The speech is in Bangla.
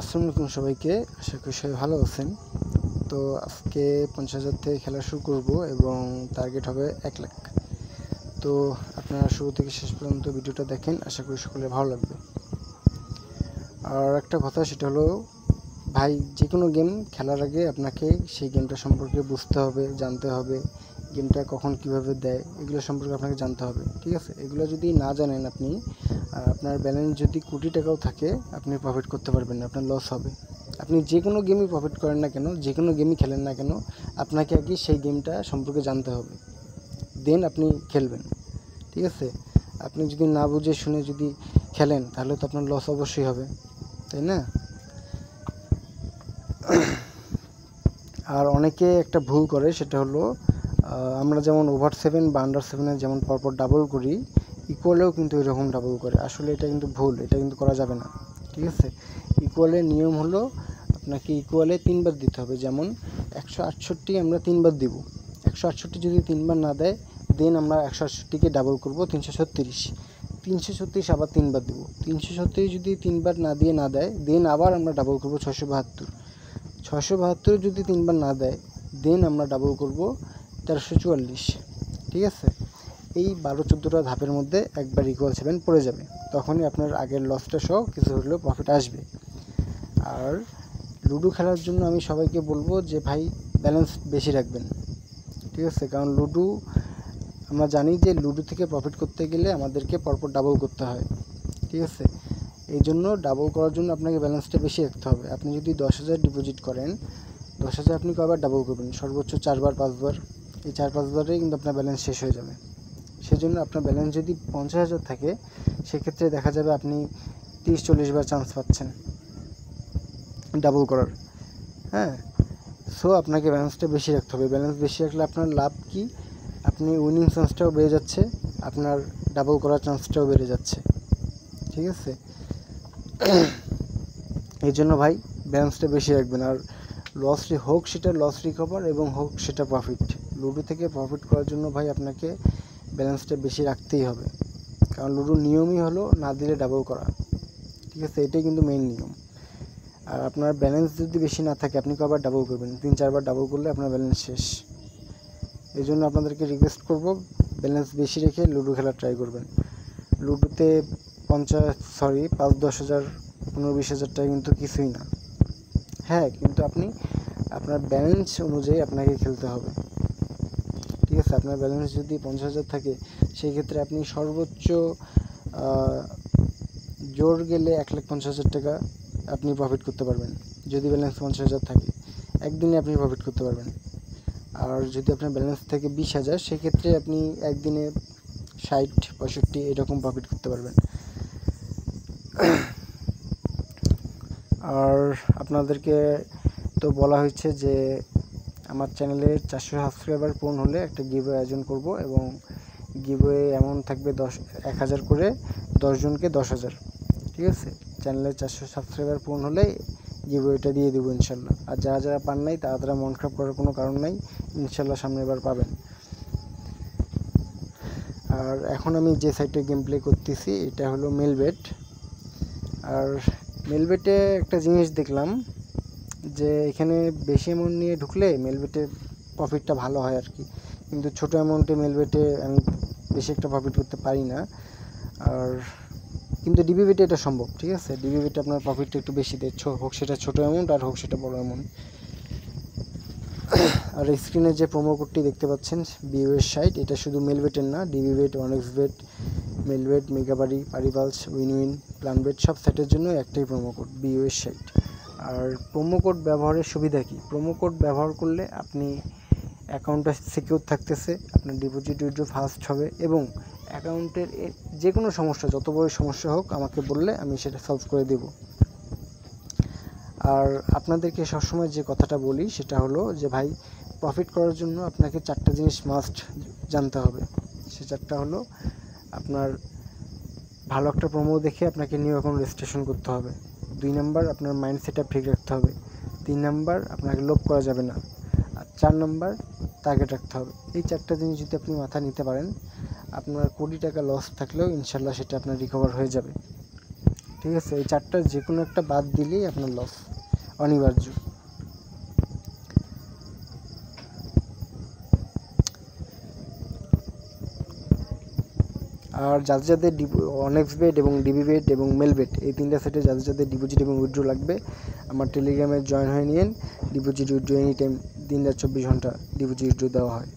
আসসালামু আলাইকুম সবাইকে। আশা করি সবাই ভালো আছেন। তো আজকে 50,000 থেকে খেলা শুরু করব এবং টার্গেট হবে 1 লাখ। তো আপনারা শুরু থেকে শেষ পর্যন্ত ভিডিওটা দেখেন, আশা করি সকলের ভালো লাগবে। আর একটা কথা, সেটা হলো ভাই, যে কোনো গেম খেলার আগে আপনাকে সেই গেমটা সম্পর্কে বুঝতে হবে, জানতে হবে, গেমটা কখন কিভাবে দেয় এগুলো সম্পর্কে আপনাকে জানতে হবে, ঠিক আছে? এগুলো যদি না জানেন আপনি, আপনার ব্যালেন্স যদি কোটি টাকাও থাকে, আপনি প্রফিট করতে পারবেন না, আপনার লস হবে। আপনি যে কোনো গেমই প্রফিট করেন না কেন, যে কোনো গেমই খেলেন না কেন, আপনাকে আগে সেই গেমটা সম্পর্কে জানতে হবে, দেন আপনি খেলবেন, ঠিক আছে? আপনি যদি না বুঝে শুনে যদি খেলেন তাহলে তো আপনার লস অবশ্যই হবে, তাই না? আর অনেকে একটা ভুল করে, সেটা হলো আমরা যেমন ওভার 7 বা আন্ডার 7-এ যেমন পরপর ডাবল করি, ইকুয়ালেও কিন্তু এরকম ডাবল করে। আসলে এটা কিন্তু ভুল, এটা কিন্তু করা যাবে না, ঠিক আছে? ইকুয়ালের নিয়ম হলো আপনাকে ইকুয়ালে 3 বার দিতে হবে। যেমন 168 আমরা 3 বার দিব, 168 যদি 3 বার না দেয়, দেন আমরা 168কে ডাবল করব 336, 336 আবার 3 বার দিব। 336 যদি 3 বার না দিয়ে না দেয়, দেন আবার আমরা ডাবল করব 672, 672 যদি 3 বার না দেয়, দেন আমরা ডাবল করব 1344, ঠিক আছে? এই 12-14টা ধাপের মধ্যে একবার ইকুয়াল 7 পড়ে যাবে, তখনই আপনার আগের লসটা সহ কিছু হলেও প্রফিট আসবে। আর লুডো খেলার জন্য আমি সবাইকে বলবো যে ভাই, ব্যালেন্স বেশি রাখবেন, ঠিক আছে? কারণ লুডো, আমরা জানি যে লুডো থেকে প্রফিট করতে গেলে আমাদেরকে পরপর ডাবল করতে হয়, ঠিক আছে? এই জন্য ডাবল করার জন্য আপনাকে ব্যালেন্সটা বেশি রাখতে হবে। আপনি যদি 10,000 ডিপোজিট করেন, 10,000 আপনি কয়বার ডাবল করবেন? সর্বোচ্চ 4 বার 5 বার। এই 4-5 বারেই কিন্তু আপনার ব্যালেন্স শেষ হয়ে যাবে। সেজন্য আপনার ব্যালেন্স যদি 50,000 থাকে, সেক্ষেত্রে দেখা যাবে আপনি 30-40 বার চান্স পাচ্ছেন ডাবল করার, হ্যাঁ? সো আপনাকে ব্যালেন্সটা বেশি রাখতে হবে। ব্যালেন্স বেশি রাখলে আপনার লাভ কি? আপনি উইনিং চান্সটাও বেড়ে যাচ্ছে, আপনার ডাবল করার চান্সটাও বেড়ে যাচ্ছে, ঠিক আছে? এই জন্য ভাই, ব্যালেন্সটা বেশি রাখবেন। আর লস হোক সেটা লস রিকভার এবং হোক সেটা প্রফিট, লুডো থেকে প্রফিট করার জন্য ভাই আপনাকে ব্যালেন্সটা বেশি রাখতেই হবে। কারণ লুডোর নিয়মই হলো না দিলে ডাবল করা, ঠিক আছে? এটাই কিন্তু মেইন নিয়ম। আর আপনার ব্যালেন্স যদি বেশি না থাকে, আপনি কবার ডাবল করবেন? 3-4 বার ডাবল করলে আপনার ব্যালেন্স শেষ। এই জন্য আপনাদেরকে রিকোয়েস্ট করব, ব্যালেন্স বেশি রেখে লুডো খেলা ট্রাই করবেন। লুডোতে 5-10 হাজার 15-20 হাজার টাকা কিন্তু কিছুই না, হ্যাঁ, কিন্তু আপনি আপনার ব্যালেন্স অনুযায়ী আপনাকে খেলতে হবে, ঠিক আছে? আপনার ব্যালেন্স যদি 50,000 থাকে, সেই ক্ষেত্রে আপনি সর্বোচ্চ জোর গেলে 1,50,000 টাকা আপনি প্রফিট করতে পারবেন। যদি ব্যালেন্স 50,000 থাকে, একদিনে আপনি প্রফিট করতে পারবেন। আর যদি আপনার ব্যালেন্স থাকে 20,000, সেক্ষেত্রে আপনি একদিনে 60-65 এরকম প্রফিট করতে পারবেন। আর আপনাদেরকে তো বলা হয়েছে যে আমার চ্যানেলে 400 সাবস্ক্রাইবার পূর্ণ হলে একটা গিভওয়ে আয়োজন করব, এবং গিভওয়ে এমন থাকবে 1,000 করে 10 জনকে 10,000, ঠিক আছে? চ্যানেলে 400 সাবস্ক্রাইবার পূর্ণ হলে গিভওয়েটা দিয়ে দেবো ইনশাল্লাহ। আর যারা যারা পান নাই, তারা মন খারাপ করার কোনো কারণ নাই, ইনশাল্লাহ সামনে এবার পাবেন। আর এখন আমি যে সাইটে গেম প্লে করতেছি, এটা হলো মেলবেট। আর মেলবেটে একটা জিনিস দেখলাম যে এখানে বেশি অ্যামাউন্ট নিয়ে ঢুকলে মেলবেটে প্রফিটটা ভালো হয় আর কি, কিন্তু ছোটো অ্যামাউন্টে মেলবেটে আমি বেশি একটা প্রফিট করতে পারি না। আর কিন্তু ডিবিবিটে এটা সম্ভব, ঠিক আছে? ডিবিবিটে আপনার প্রফিটটা একটু বেশি দেয়, হোক সেটা ছোটো অ্যামাউন্ট আর হোক সেটা বড়ো অ্যামাউন্ট। আর স্ক্রিনে যে প্রোমো কোডটি দেখতে পাচ্ছেন, বিওএস সাইট, এটা শুধু মেলবেটের না, ডিবিবেট, ওয়ানএক্সবেট, মেলবেট, মেগাবাড়ি, পারিপালস, উইন, প্ল্যানবেট, সব সাইটের জন্য একটাই প্রোমো কোড, বিওএস সাইট। আর প্রোমো কোড ব্যবহারের সুবিধা কি? প্রোমো কোড ব্যবহার করলে আপনি অ্যাকাউন্টটা সিকিউর থাকতেছে, আপনার ডিপোজিট উইথড্র ফাস্ট হবে, এবং অ্যাকাউন্টের যে কোনো সমস্যা, যত বড় সমস্যা হোক, আমাকে বললে আমি সেটা সলভ করে দেব। আর আপনাদেরকে সবসময় যে কথাটা বলি, সেটা হলো যে ভাই, প্রফিট করার জন্য আপনাকে 4টা জিনিস মাস্ট জানতে হবে। সে 4টা হলো, আপনার ভালো একটা প্রোমো দেখে আপনাকে নিউ অ্যাকাউন্ট রেজিস্ট্রেশন করতে হবে। 2 নাম্বার, আপনার মাইন্ড সেট আপ ঠিক রাখতে হবে। 3 নাম্বার, আপনাকে লোভ করা যাবে না। আর 4 নাম্বার, টার্গেট রাখতে হবে। এই 4টা জিনিস যদি আপনি মাথায় নিতে পারেন, আপনার কোটি টাকা লস থাকলেও ইনশাল্লাহ সেটা আপনার রিকভার হয়ে যাবে, ঠিক আছে, এই 4টার যে কোনো একটা বাদ দিলেই আপনার লস অনিবার্য। আর যাদের অনেক্স বেট এবং ডিবি বেট এবং মেল বেট এই 3টা সেটে যাদের ডিপোজিট এবং উইথড্র লাগবে আমার টেলিগ্রামে জয়েন হয়ে নিন। ডিপোজিট উইথড্র এনি টাইম, দিন রাত 24 ঘন্টা ডিপোজিট উইথড্র দেওয়া হয়।